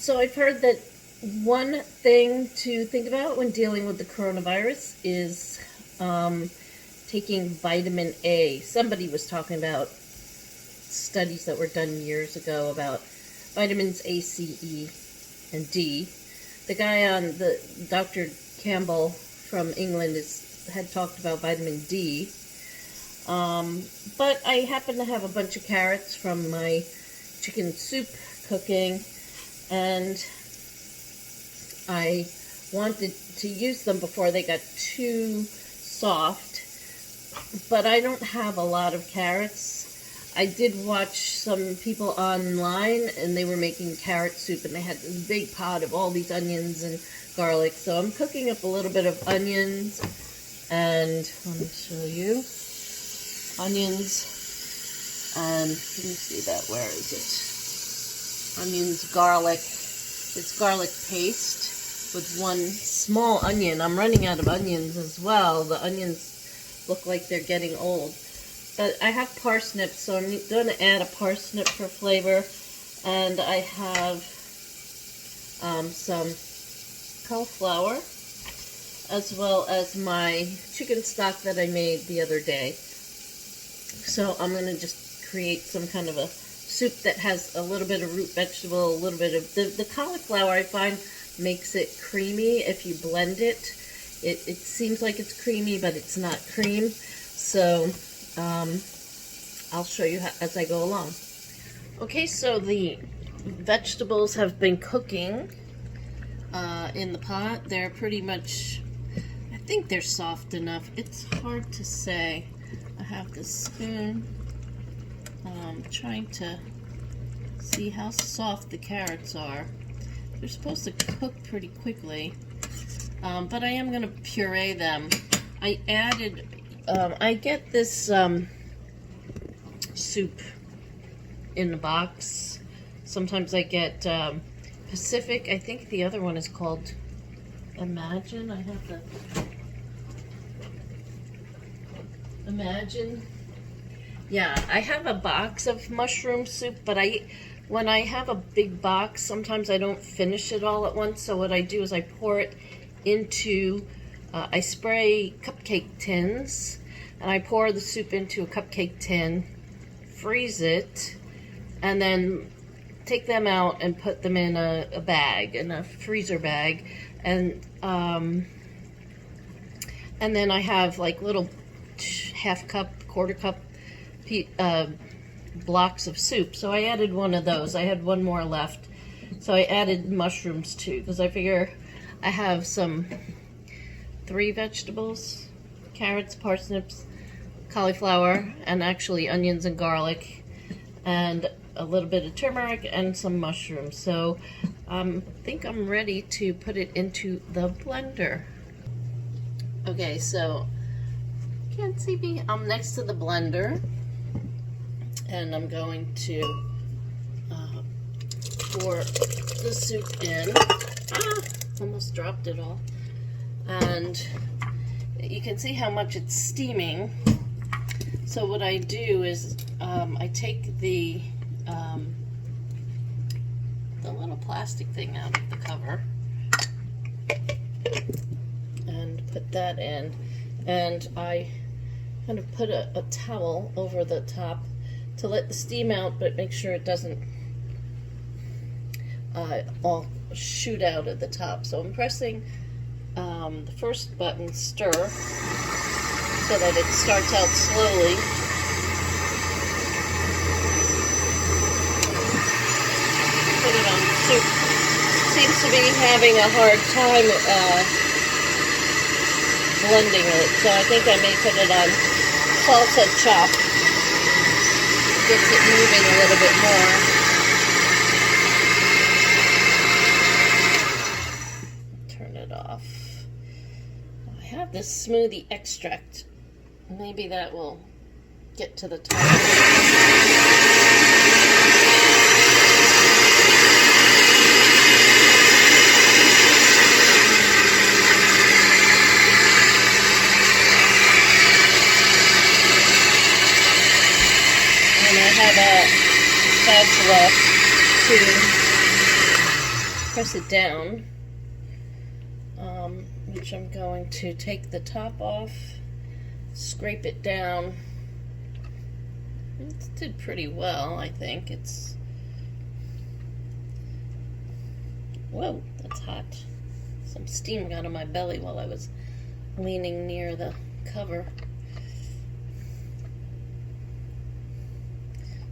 So I've heard that one thing to think about when dealing with the coronavirus is taking vitamin A. Somebody was talking about studies that were done years ago about vitamins A, C, E, and D. The guy on the Dr. Campbell from England had talked about vitamin D. But I happen to have a bunch of carrots from my chicken soup cooking, and I wanted to use them before they got too soft, but I don't have a lot of carrots. I did watch some people online, and they were making carrot soup, and they had this big pot of all these onions and garlic, so I'm cooking up a little bit of onions, and let me show you. Onions, and let me see that, where is it? Onions, garlic. It's garlic paste with one small onion. I'm running out of onions as well. The onions look like they're getting old. But I have parsnips, so I'm going to add a parsnip for flavor. And I have some cauliflower, as well as my chicken stock that I made the other day. So I'm going to just create some kind of a soup that has a little bit of root vegetable, a little bit of... The cauliflower, I find, makes it creamy if you blend it. It seems like it's creamy, but it's not cream. So I'll show you as I go along. Okay, so the vegetables have been cooking in the pot. They're pretty much... I think they're soft enough. It's hard to say. I have this spoon. I'm trying to see how soft the carrots are. They're supposed to cook pretty quickly, but I am going to puree them. I added, I get this soup in the box. Sometimes I get Pacific. I think the other one is called Imagine. I have the Imagine. Yeah, I have a box of mushroom soup, but when I have a big box, sometimes I don't finish it all at once. So what I do is I pour it into, I spray cupcake tins, and I pour the soup into a cupcake tin, freeze it, and then take them out and put them in a bag, in a freezer bag, and then I have like little half cup, quarter cup blocks of soup. So I added one of those. I had one more left. So I added mushrooms too, because I figure I have 3 vegetables, carrots, parsnips, cauliflower, and actually onions and garlic, and a little bit of turmeric and some mushrooms. So I think I'm ready to put it into the blender. Okay, so can't see me. I'm next to the blender, and I'm going to pour the soup in. Almost dropped it all. And you can see how much it's steaming. So what I do is I take the little plastic thing out of the cover and put that in, and I kind of put a towel over the top to let the steam out, but make sure it doesn't all shoot out at the top. So I'm pressing the first button, stir, so that it starts out slowly. Put it on the soup. Seems to be having a hard time blending it, so I think I may put it on salsa chop. Gets it moving a little bit more. Turn it off. I have this smoothie extract. Maybe that will get to the top. Have a spatula to press it down, which I'm going to take the top off, scrape it down. It did pretty well, I think. It's... Whoa, that's hot. Some steam got on my belly while I was leaning near the cover.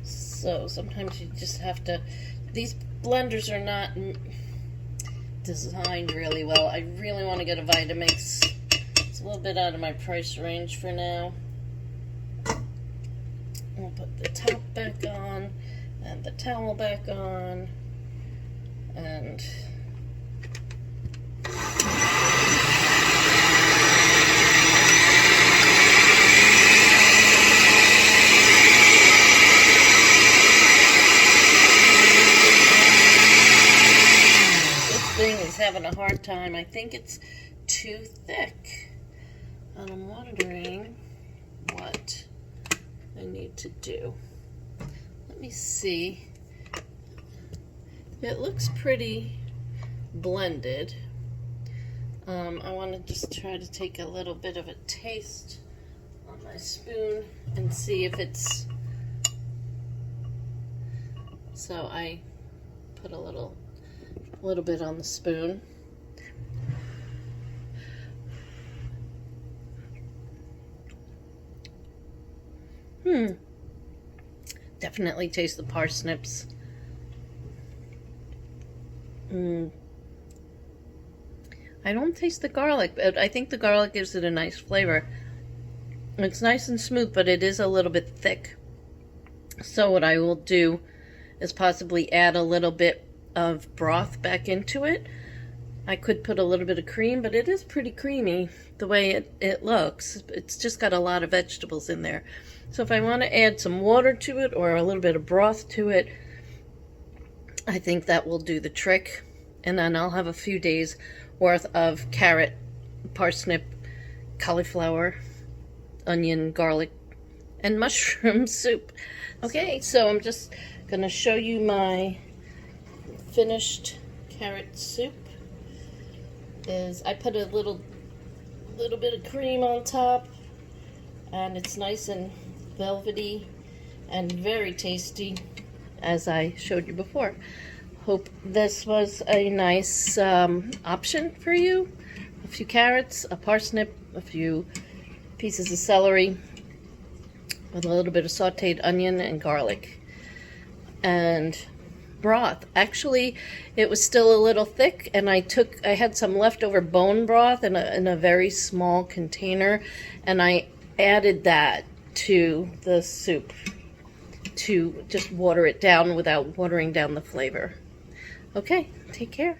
So sometimes you just have to... These blenders are not designed really well. I really want to get a Vitamix. It's a little bit out of my price range for now. I'll put the top back on and the towel back on, and thing is having a hard time. I think it's too thick, and I'm wondering what I need to do. Let me see. It looks pretty blended. I want to just try to take a little bit of a taste on my spoon and see if it's... So I put a little bit on the spoon. Definitely taste the parsnips. I don't taste the garlic, but I think the garlic gives it a nice flavor. It's nice and smooth, but it is a little bit thick. So what I will do is possibly add a little bit of broth back into it. I could put a little bit of cream, but it is pretty creamy the way it looks. It's just got a lot of vegetables in there. So if I want to add some water to it or a little bit of broth to it, I think that will do the trick. And then I'll have a few days worth of carrot, parsnip, cauliflower, onion, garlic, and mushroom soup. Okay, so I'm just gonna show you my finished carrot soup. I put a little bit of cream on top, and it's nice and velvety and very tasty, as I showed you before. Hope this was a nice option for you. A few carrots, a parsnip, a few pieces of celery with a little bit of sauteed onion and garlic, and broth. Actually, it was still a little thick, and I had some leftover bone broth in a very small container, and I added that to the soup to just water it down without watering down the flavor. Okay, take care.